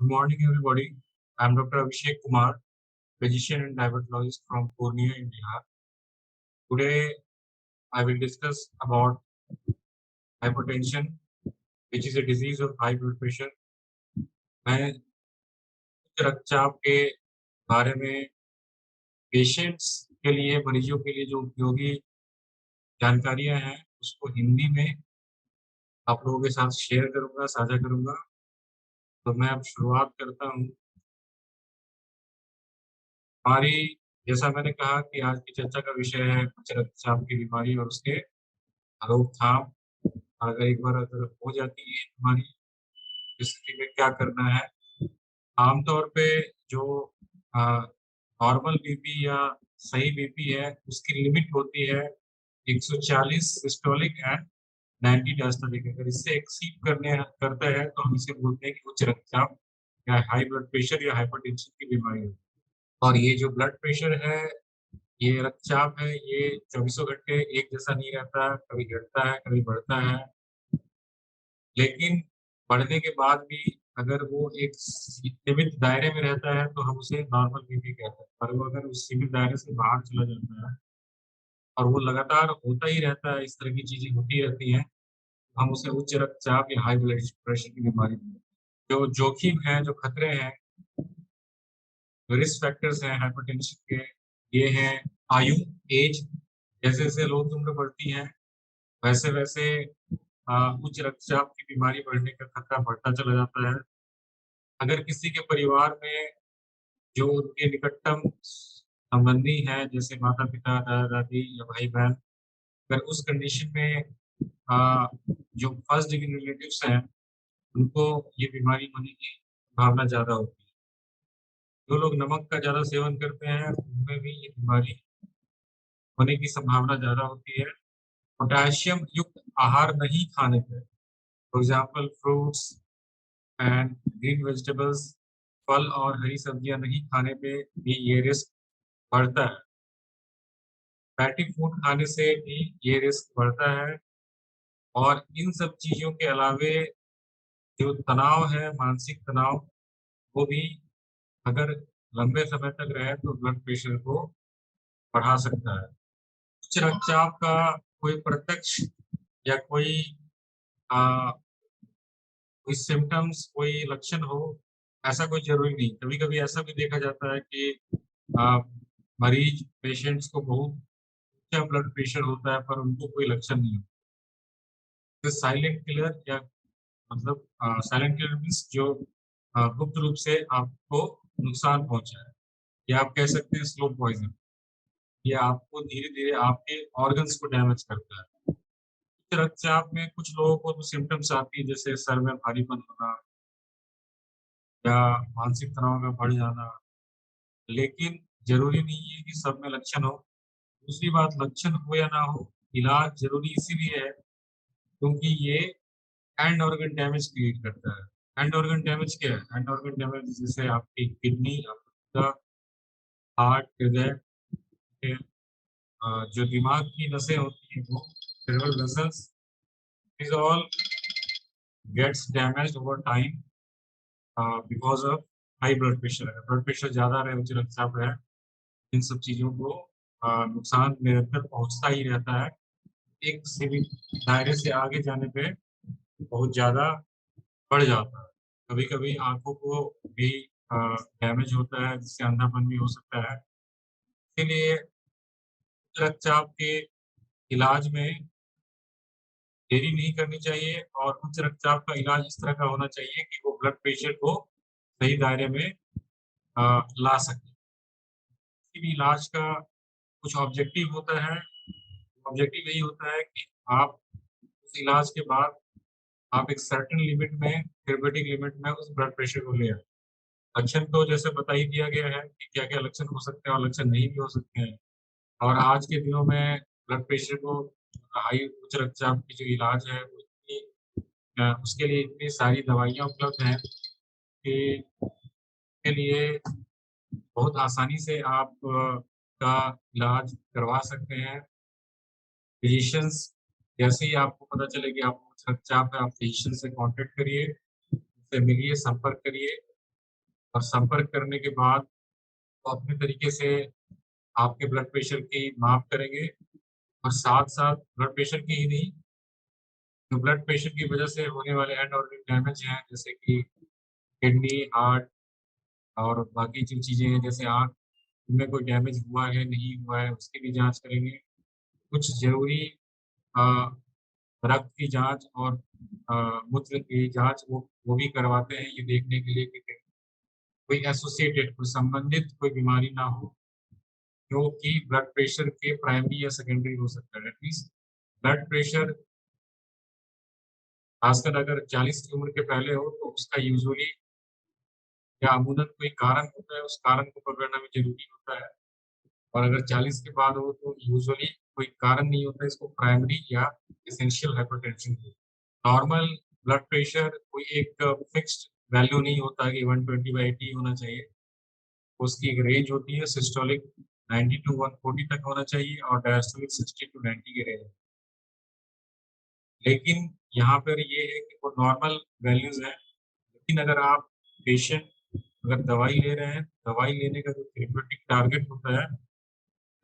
Good morning, everybody. I'm Dr. Abhishek Kumar, physician and diabetologist from Purnia, India. Today, I will discuss about hypertension, which is a disease of high blood pressure. मैं उच्च रक्तचाप के बारे में patients के लिए, मरीजों के लिए जो उपयोगी जानकारियां हैं, उसको हिंदी में आप लोगों के साथ शेयर करूंगा, साझा करूंगा। तो मैं अब शुरुआत करता हूँ। हमारी जैसा मैंने कहा कि आज की चर्चा का विषय है उच्च रक्तचाप की बीमारी और उसके रोकथाम। अगर एक बार अगर हो जाती है हमारी स्थिति में क्या करना है। आमतौर पे जो नॉर्मल बीपी या सही बीपी है उसकी लिमिट होती है 140 सिस्टोलिक एंड 90 डायस्टोलिक। अगर इससे एक्सीड करता है तो हम इसे बोलते हैं कि उच्च रक्तचाप या हाई ब्लड प्रेशर या हाइपरटेंशन की बीमारी है। और ये जो ब्लड प्रेशर है, ये रक्तचाप है, ये चौबीसों घंटे एक जैसा नहीं रहता, कभी घटता है कभी बढ़ता है। लेकिन बढ़ने के बाद भी अगर वो एक सीमित दायरे में रहता है तो हम उसे नॉर्मल बीपी कहते हैं। पर वो अगर उस सीमित दायरे से बाहर चला जाता है और वो लगातार होता ही रहता है, इस तरह की चीजें होती रहती हैं, तो हम उसे उच्च रक्तचाप या हाई ब्लड प्रेशर की बीमारी बोलते हैं। जो जोखिम है, जो खतरे हैं, रिस्क फैक्टर्स हैं हाइपरटेंशन के, ये हैं आयु, एज। जैसे जैसे लोग उम्र बढ़ती है वैसे वैसे उच्च रक्तचाप की बीमारी बढ़ने का खतरा बढ़ता चला जाता है। अगर किसी के परिवार में जो उनके निकटतम संबंधी हैं, जैसे माता पिता, दादा दादी या भाई बहन, अगर उस कंडीशन में जो फर्स्ट डिग्री रिलेटिव्स हैं उनको ये बीमारी होने की संभावना ज्यादा होती है। जो लोग नमक का ज्यादा सेवन करते हैं उनमें भी ये बीमारी होने की संभावना ज्यादा होती है। पोटेशियम युक्त आहार नहीं खाने पर, for example fruits and green vegetables, फल और हरी सब्जियां नहीं खाने पे भी ये रिस्क बढ़ता है। फैटी फूड खाने से भी ये रिस्क बढ़ता है। और इन सब चीजों के अलावे जो तनाव है, मानसिक तनाव, वो भी अगर लंबे समय तक रहे तो ब्लड प्रेशर को बढ़ा सकता है। उच्च रक्तचाप का कोई प्रत्यक्ष या आ, कोई सिम्टम्स, कोई लक्षण हो, ऐसा कोई जरूरी नहीं। कभी कभी ऐसा भी देखा जाता है कि आ, मरीज पेशेंट्स को बहुत ऊंचा ब्लड प्रेशर होता है पर उनको कोई लक्षण नहीं होता। साइलेंट किलर या मतलब साइलेंट किलर मीन्स जो गुप्त रूप से आपको नुकसान पहुंचाए, या आप कह सकते हैं स्लो पॉइजन। ये आपको धीरे धीरे आपके ऑर्गन्स को डैमेज करता है। उच्च रक्तचाप में कुछ लोगों को तो सिम्टम्स आती है, जैसे सर में भारीपन होना या मानसिक तनाव का बढ़ जाना। लेकिन जरूरी नहीं है कि सब में लक्षण हो। दूसरी बात, लक्षण हो या ना हो, इलाज जरूरी इसीलिए है क्योंकि ये एंड ऑर्गन डैमेज क्रिएट करता है। एंड ऑर्गन डैमेज क्या है? एंड ऑर्गन डैमेज जैसे आपकी किडनी, आपका हार्ट, हृदय के, जो दिमाग की नसें होती हैं वो cerebral vessels, is all gets damaged over time because of high blood pressure. अगर ब्लड प्रेशर ज्यादा रहे, उच्च रक्तचाप रहे, इन सब चीजों को नुकसान निरंतर पहुंचता ही रहता है। एक सीमित दायरे से आगे जाने पे बहुत ज्यादा बढ़ जाता है। कभी कभी आंखों को भी डैमेज होता है, जिससे अंधापन भी हो सकता है। इसीलिए उच्च रक्तचाप के इलाज में देरी नहीं करनी चाहिए और उच्च रक्तचाप का इलाज इस तरह का होना चाहिए कि वो ब्लड प्रेशर को सही दायरे में ला सके। किसी भी इलाज का कुछ ऑब्जेक्टिव होता है। ऑब्जेक्टिव यही होता है कि आप उस इलाज के बाद आप एक सर्टेन लिमिट में, थेरेपेटिक लिमिट में उस ब्लड प्रेशर को ले आए। लक्षण तो जैसे बता ही दिया गया है कि क्या क्या लक्षण हो सकते हैं और लक्षण नहीं भी हो सकते हैं। और आज के दिनों में ब्लड प्रेशर को, हाई उच्च रक्तचाप की जो इलाज है उसके लिए इतनी सारी दवाइयाँ उपलब्ध हैं कि के लिए बहुत आसानी से आप का इलाज करवा सकते हैं। फिजिशियंस, जैसे ही आपको पता चले कि आपको उच्च रक्तचाप है, आप फिजिशियन से कांटेक्ट करिए, उससे मिलिए, संपर्क करिए और संपर्क करने के बाद वो अपने तरीके से आपके ब्लड प्रेशर की माप करेंगे और साथ-साथ ब्लड प्रेशर की ही नहीं, जो ब्लड प्रेशर की वजह से होने वाले एंड ऑर्गन डैमेज हैं, जैसे कि किडनी, हार्ट और बाकी जो चीज़ें हैं, जैसे आँख, उनमें कोई डैमेज हुआ है, नहीं हुआ है, उसकी भी जाँच करेंगे। कुछ ज़रूरी अ, रक्त की जाँच और मूत्र की जाँच वो भी करवाते हैं, ये देखने के लिए कि कहीं कोई एसोसिएटेड, कोई संबंधित कोई बीमारी ना हो, जो कि ब्लड प्रेशर के प्राइमरी या सेकेंडरी हो सकता है। दैट मीन्स ब्लड प्रेशर खासकर अगर 40 की उम्र के पहले हो, तो उसका यूजुअली या अमूमन कोई कारण होता है, उस कारण को पकड़ना भी ज़रूरी होता है। और अगर 40 के बाद हो तो यूजुअली कोई कारण नहीं होता, इसको प्राइमरी या एसेंशियल हाइपरटेंशन है। नॉर्मल ब्लड प्रेशर कोई एक फिक्स्ड वैल्यू नहीं होता कि 120/80 होना चाहिए। उसकी एक रेंज होती है, सिस्टोलिक 90 टू 140 तक होना चाहिए और डायस्टोलिक 60 टू 90 के रेंज। लेकिन यहाँ पर ये है कि वो नॉर्मल वैल्यूज़ हैं, लेकिन अगर आप पेशेंट अगर दवाई ले रहे हैं, दवाई लेने का जो थेरेप्यूटिक टारगेट होता है,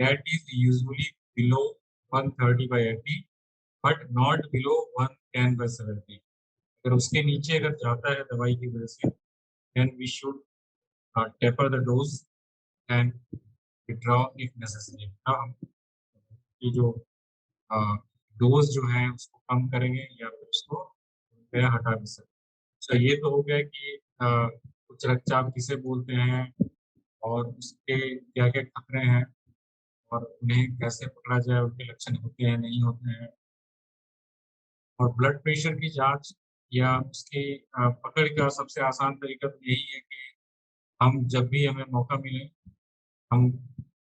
that is usually below 130/80 but not below 110/70। अगर उसके नीचे अगर जाता है दवाई की वजह से, then we should taper the dose and withdraw if necessary. तब हम ये जो अ, डोज़ जो है उसको कम करेंगे या फिर उसको या हटा भी सकते हैं। तो ये तो हो गया कि उच्च रक्तचाप किसे बोलते हैं और उसके क्या-क्या खतरे हैं और उन्हें कैसे पकड़ा जाए, उनके लक्षण होते हैं, नहीं होते हैं। और ब्लड प्रेशर की जाँच या उसकी पकड़ का सबसे आसान तरीका तो यही है कि हम जब भी हमें मौका मिले, हम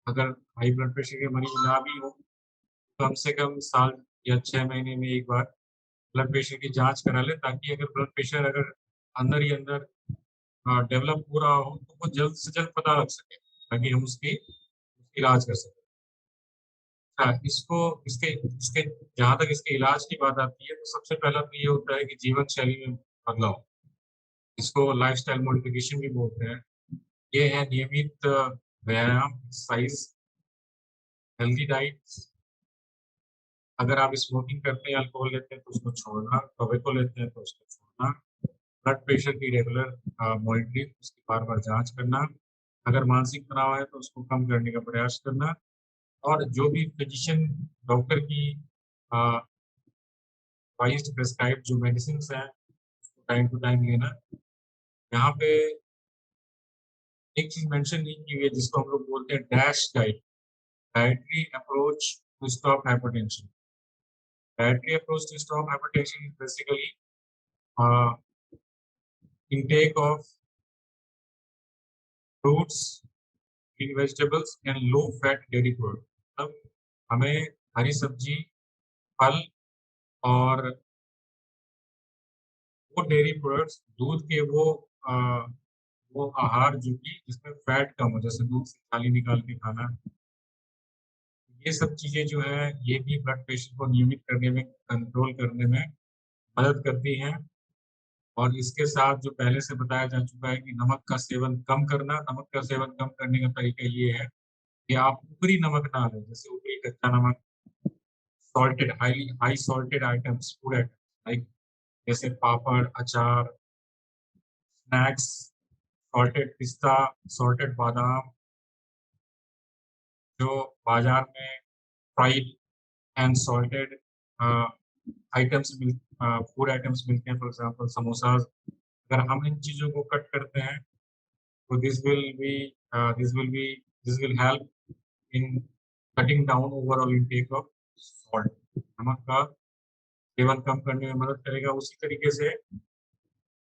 अगर हाई ब्लड प्रेशर के मरीज़ ना भी हों, कम से कम साल या 6 महीने में 1 बार ब्लड प्रेशर की जाँच करा लें, ताकि अगर ब्लड प्रेशर अगर अंदर ही अंदर डेवलप हो रहा हो, तो वो जल्द से जल्द पता लग सके, ताकि हम उसकी इलाज कर सकें। हाँ, इसको इसके इसके जहाँ तक इसके इलाज की बात आती है, तो सबसे पहला तो ये होता है कि जीवन शैली में बदलाव, इसको लाइफ़स्टाइल मॉडिफ़िकेशन भी बोलते हैं। ये है नियमित व्यायाम, एक्सरसाइज़, हेल्दी डाइट। अगर आप स्मोकिंग करते हैं, अल्कोहल लेते हैं तो उसको छोड़ना, टोबैको लेते हैं तो उसको छोड़ना, ब्लड प्रेशर की रेगुलर मॉनिटरिंग, उसकी बार-बार जाँच करना, अगर मानसिक तनाव है तो उसको कम करने का प्रयास करना और जो भी फिजिशियन डॉक्टर की अ, वाइज़ प्रिस्क्राइब्ड जो मेडिसिन्स हैं, उसको टाइम टू टाइम लेना। यहाँ पे एक चीज़ मेंशन नहीं की हुई है जिसको हम लोग बोलते हैं dash diet, dietary approach to stop hypertension. Dietary approach to stop hypertension is basically uh, intake of fruits, green vegetables and low fat dairy product। मतलब हमें हरी सब्जी, फल और वो डेयरी प्रोडक्ट्स, दूध के अ, वो आहार जो कि जिसमें फैट कम हो, जैसे दूध से छाली निकाल के खाना, ये सब चीज़ें जो है, ये भी ब्लड प्रेशर को नियमित करने में, कंट्रोल करने में मदद करती हैं। और इसके साथ जो पहले से बताया जा चुका है कि नमक का सेवन कम करना, नमक का सेवन कम करने का तरीका ये है कि आप ऊपरी नमक ना लें, जैसे ऊपरी कच्चा नमक, salted high salted items, food items like जैसे पापड़, अचार, स्नैक्स, सॉल्टेड पिस्ता, सॉल्टेड बादाम, जो बाज़ार में fried and salted a, items food items मिलते हैं, फॉर एग्ज़ाम्पल समोसाज़। अगर हम इन चीज़ों को कट करते हैं, तो this will B this will help in cutting down overall intake of salt. नमक का सेवन कम करने में मदद करेगा। उसी तरीके से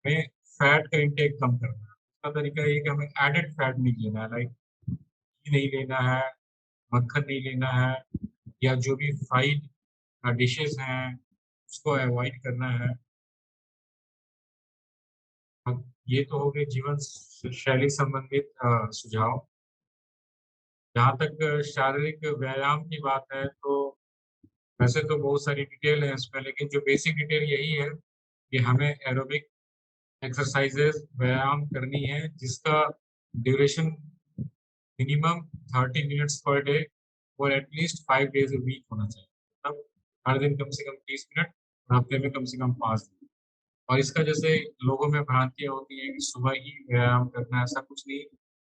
हमें फैट का इंटेक कम करना है। उसका तरीका ये है कि हमें एडेड फैट नहीं लेना है, लाइक घी नहीं लेना है, मक्खन नहीं लेना है या जो भी फ्राइड डिशेज़ हैं, उसको अवॉइड करना है। अब ये तो हो गए जीवन शैली संबंधित सुझाव। जहाँ तक शारीरिक व्यायाम की बात है, तो वैसे तो बहुत सारी डिटेल है इसमें, लेकिन जो बेसिक डिटेल यही है कि हमें एरोबिक एक्सरसाइजेज व्यायाम करनी है जिसका duration minimum 30 minutes per day और एटलीस्ट 5 डेज ए वीक होना चाहिए। मतलब हर दिन कम से कम 30 मिनट और हफ्ते में कम से कम 5 दिन। और इसका जैसे लोगों में भ्रांतियां होती हैं कि सुबह ही व्यायाम करना है, ऐसा कुछ नहीं।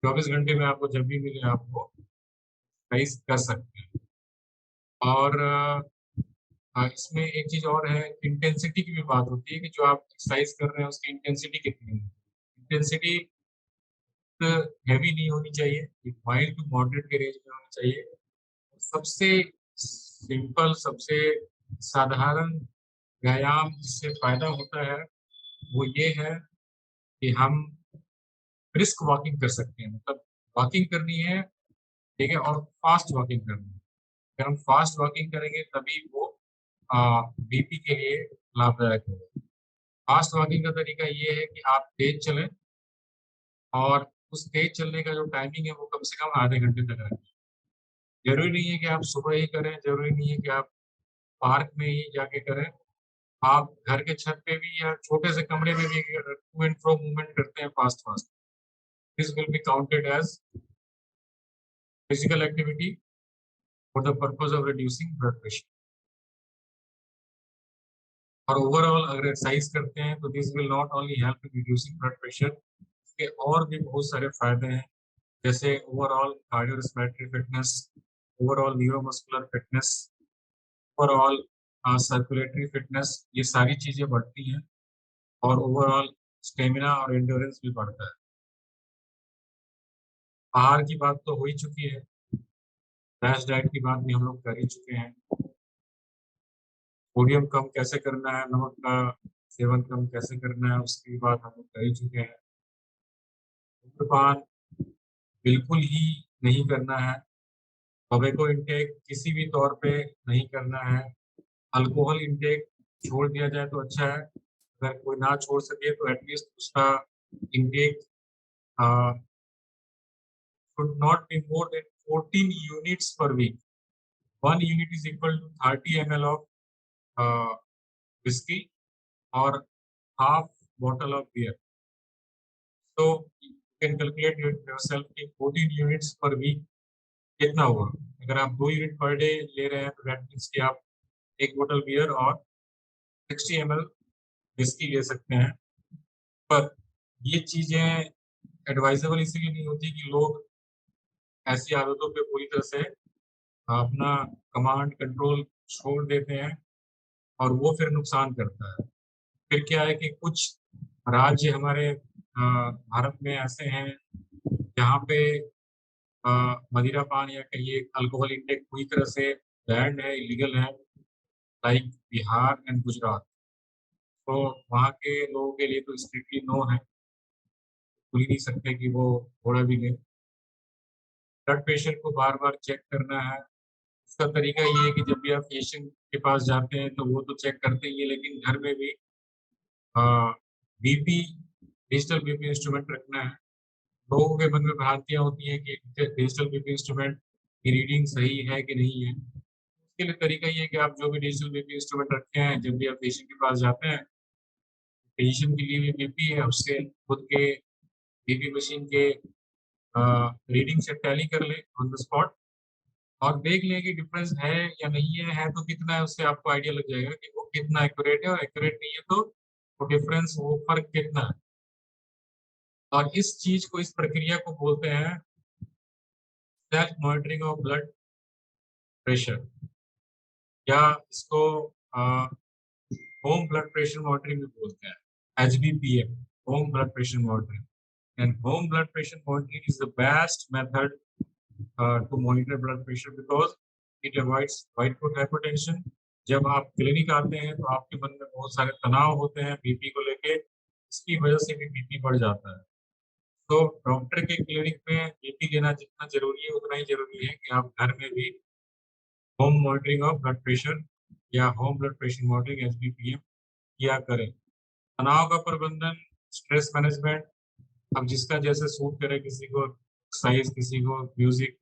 24 घंटे में आपको जब भी मिले आप वो एक्सरसाइज कर सकते हैं। और इसमें एक चीज और है, इंटेंसिटी की भी बात होती है कि जो आप एक्सरसाइज कर रहे हैं उसकी इंटेंसिटी कितनी है। इंटेंसिटी हैवी नहीं होनी चाहिए, एक माइल्ड टू मॉडरेट के रेंज में होनी चाहिए। सबसे सिंपल, सबसे साधारण व्यायाम जिससे फायदा होता है वो ये है कि हम ब्रिस्क वॉकिंग कर सकते हैं। मतलब वॉकिंग करनी है, ठीक है, और फास्ट वॉकिंग करनी है। अगर हम फास्ट वॉकिंग करेंगे तभी वो बीपी के लिए लाभदायक होगा। फास्ट वॉकिंग का तरीका ये है कि आप तेज चलें और उस तेज चलने का जो टाइमिंग है वो कम से कम आधे घंटे तक रखें। जरूरी नहीं है कि आप सुबह ही करें, जरूरी नहीं है कि आप पार्क में ही जाके करें। आप घर के छत पे भी या छोटे से कमरे में भी टू एंड फ्रो मूवमेंट करते हैं fast fast, this will be counted as physical activity for the purpose of reducing blood pressure. और ओवरऑल अगर एक्सरसाइज करते हैं तो this will not only help in reducing blood pressure, इसके और भी बहुत सारे फायदे हैं, जैसे overall cardiorespiratory fitness, overall neuromuscular fitness, overall circulatory fitness, ये सारी चीजें बढ़ती हैं। और ओवरऑल स्टेमिना और एंड्योरेंस भी बढ़ता है। आहार की बात तो हो ही चुकी है, बैलेंस डाइट की बात भी हम लोग कर ही चुके हैं। सोडियम कम कैसे करना है, नमक का सेवन कम कैसे करना है, उसकी बात हम लोग कर ही चुके हैं। धूम्रपान बिल्कुल ही नहीं करना है। टोबैको इंटेक किसी भी तौर पे नहीं करना है। अल्कोहल इंटेक छोड़ दिया जाए तो अच्छा है। अगर कोई ना छोड़ सके तो एटलीस्ट उसका intake should not be more than 14 units per week. 1 unit is equal to 30 ml of whiskey or half bottle of beer. So you can calculate yourself कि 14 units per week कितना हुआ। अगर आप 2 यूनिट पर डे ले रहे हैं तो that means कि आप एक बोतल बियर और 60 ml विस्की ले सकते हैं। पर ये चीजें एडवाइजेबल इसलिए नहीं होती कि लोग ऐसी आदतों पे पूरी तरह से अपना कमांड कंट्रोल छोड़ देते हैं और वो फिर नुकसान करता है। फिर क्या है कि कुछ राज्य हमारे भारत में ऐसे हैं जहाँ पे मदिरा पान या कहिए अल्कोहल इंटेक पूरी तरह से बैंड है, इलीगल है, लाइक बिहार एंड गुजरात। तो वहाँ के लोगों के लिए तो स्ट्रिक्टली नो है, भूल ही नहीं सकते कि वो थोड़ा भी लें। ब्लड प्रेशर को बार बार चेक करना है। उसका तरीका ये है कि जब भी आप पेशेंट के पास जाते हैं तो वो तो चेक करते ही है, लेकिन घर में भी बीपी, डिजिटल बीपी इंस्ट्रूमेंट रखना है। लोगों के मन में भ्रांतियां होती हैं कि डिजिटल बीपी इंस्ट्रूमेंट की रीडिंग सही है कि नहीं है। उसके लिए तरीका ये है कि आप जो भी डिजिटल बीपी इंस्ट्रूमेंट रखे हैं, जब भी आप पेशेंट के पास जाते हैं, पेशेंट के लिए भी बीपी है उससे खुद के बीपी मशीन के रीडिंग से टैली कर लें ऑन द स्पॉट और देख लें कि डिफरेंस या नहीं है तो कितना है, उससे आपको आइडिया लग जाएगा कि वो कितना एक्यूरेट है, और एक्यूरेट नहीं है तो वो डिफरेंस, वो फर्क कितना है। और इस चीज को, इस प्रक्रिया को बोलते हैं self monitoring of blood pressure, या इसको होम ब्लड प्रेशर मॉनिटरिंग भी बोलते हैं, HBPM, home blood pressure monitoring. And home blood pressure monitoring is the best method to monitor blood pressure because it avoids white coat hypertension। जब आप clinic आते हैं तो आपके मन में बहुत सारे तनाव होते हैं बीपी को लेके, इसकी वजह से भी बीपी बढ़ जाता है। तो डॉक्टर के क्लिनिक में बीपी लेना जितना जरूरी है उतना ही जरूरी है कि आप घर में भी home monitoring of blood pressure या home blood pressure monitoring HBPM किया करें। तनाव का प्रबंधन, स्ट्रेस मैनेजमेंट, अब जिसका जैसे सूट करे, किसी को एक्सरसाइज, किसी को म्यूजिक,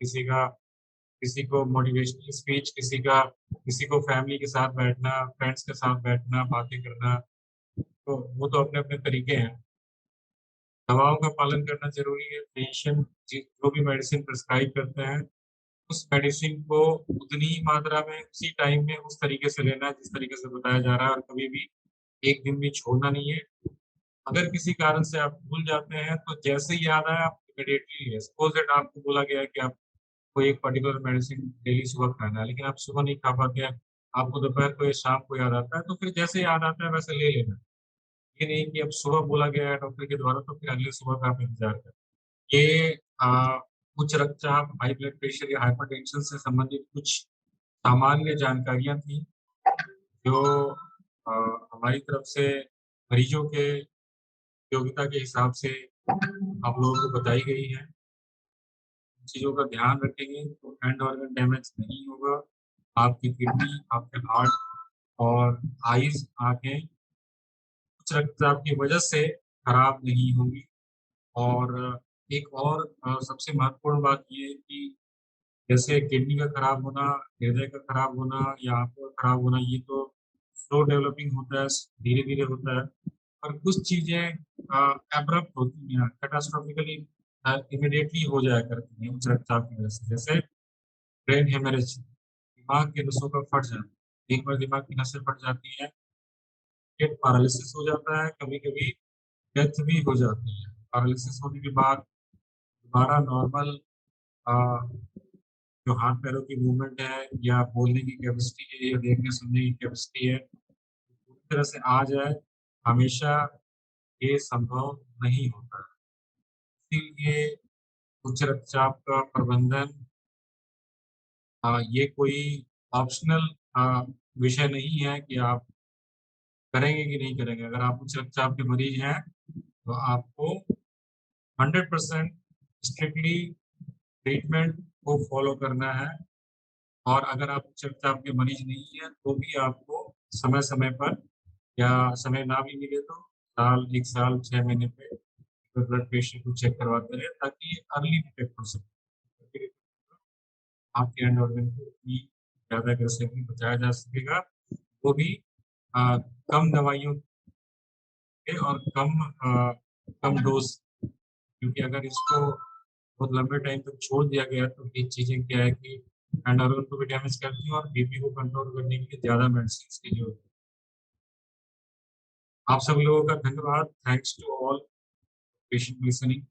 किसी को मोटिवेशनल स्पीच, किसी को फैमिली के साथ बैठना, फ्रेंड्स के साथ बैठना, बातें करना, तो वो तो अपने अपने तरीके हैं। दवाओं का पालन करना ज़रूरी है। फिजिशियन जो भी मेडिसिन प्रिस्क्राइब करते हैं, उस मेडिसिन को उतनी ही मात्रा में, उसी टाइम में, उस तरीके से लेना है जिस तरीके से बताया जा रहा है और कभी भी एक दिन भी छोड़ना नहीं है। अगर किसी कारण से आप भूल जाते हैं, तो जैसे ही याद आया आप इमीडिएटली लें। सपोज़ दैट आपको बोला गया है कि आपको एक पर्टिकुलर मेडिसिन डेली सुबह खाना है, लेकिन आप सुबह नहीं खा पाते हैं, आपको दोपहर को या शाम को याद आता है, तो फिर जैसे याद आता है वैसे ले लेना। ये नहीं कि अब सुबह बोला गया है डॉक्टर के द्वारा तो फिर अगले सुबह का आप इंतज़ार करें। ये उच्च रक्तचाप, हाई ब्लड प्रेशर या हाइपरटेंशन से संबंधित कुछ सामान्य जानकारियाँ थी, जो अ, हमारी तरफ से मरीजों के योग्यता के हिसाब से आप लोगों को बताई गई हैं। इन चीज़ों का ध्यान रखेंगे तो एंड ऑर्गन डैमेज नहीं होगा। आपकी किडनी, आपके हार्ट और आइज़, आँखें उच्च रक्तचाप की वजह से खराब नहीं होंगी। और एक और सबसे महत्वपूर्ण बात ये है कि जैसे किडनी का खराब होना, हृदय का खराब होना या आँखों का खराब होना, ये तो स्लो डेवलपिंग होता है, धीरे-धीरे होता है। और कुछ चीज़ें अब्रप्ट होती हैं, कैटास्ट्रोफिकली इमीडिएटली हो जाया करती हैं उच्च रक्तचाप की वजह से। जैसे ब्रेन हेमरेज, दिमाग की नसों का फट जाना। एक बार दिमाग की नसें फट जाती हैं, फिर पैरालिसिस हो जाता है, कभी-कभी डेथ भी हो जाती है। पैरालिसिस होने के बाद दोबारा नॉर्मल अ, जो हाथ-पैरों की मूवमेंट है या बोलने की कैपेसिटी है या देखने-सुनने की कैपेसिटी है, पूरी तरह से आ जाए, हमेशा ये संभव नहीं होता है। इसीलिए उच्च रक्तचाप का प्रबंधन ये कोई ऑप्शनल विषय नहीं है कि आप करेंगे कि नहीं करेंगे। अगर आप उच्च रक्तचाप के मरीज हैं, तो आपको 100% स्ट्रिक्टली ट्रीटमेंट को फॉलो करना है। और अगर आप उच्च रक्तचाप के मरीज नहीं हैं, तो भी आपको समय-समय पर या समय ना भी मिले तो साल, 1 साल, 6 महीने पे ब्लड प्रेशर को चेक करवाते रहें ताकि ये अर्ली डिटेक्ट हो सके। आपके एंड ऑर्गन को इतनी ज़्यादा अग्रेसिवली बचाया जा सकेगा, वो भी कम दवाइयों पे और कम डोज़, क्योंकि अगर इसको बहुत लंबे टाइम तक छोड़ दिया गया तो ये चीज़ें क्या है कि एंड ऑर्गन को भी डैमेज करती हैं और बीपी को कंट्रोल करने के लिए ज़्यादा मेडिसिन्स की ज़रूरत है। आप सभी लोगों का धन्यवाद। Thanks to all patient listening.